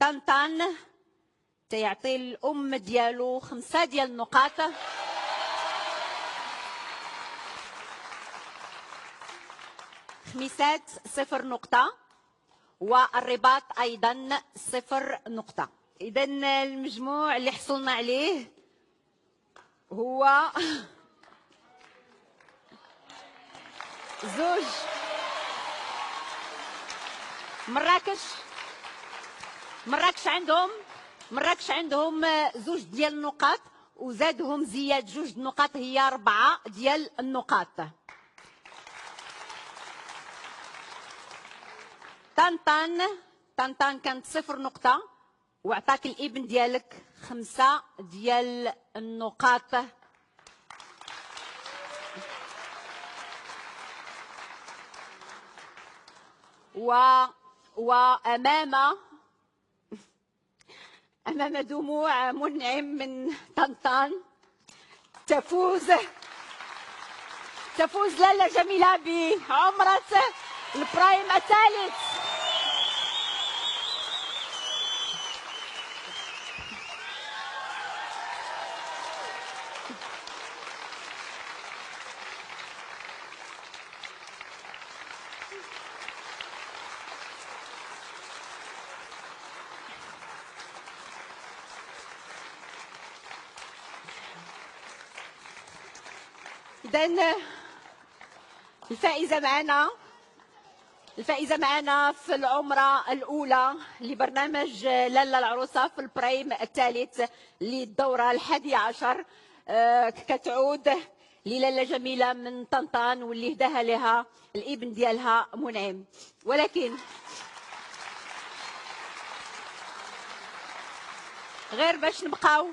طنطان تيعطي الام ديالو 5 ديال النقاط. خميسات 0 نقطة، والرباط أيضا 0 نقطة. إذا المجموع اللي حصلنا عليه هو زوج. مراكش عندهم زوج ديال النقاط، وزادهم زياد جوج نقاط، هي 4 ديال النقاط. طنطان كانت 0 نقطة، وعطاك الابن ديالك 5 ديال النقاط. وأمام دموع منعم من طنطان تفوز لاله جميلة بعمرة البرايم الثالث. إذن الفائزة معنا في العمرة الأولى لبرنامج لالا العروسة في البرايم الثالث للدورة 11 كتعود للاله جميلة من طنطان، واللي هداها لها الابن ديالها منعم. ولكن غير باش نبقاو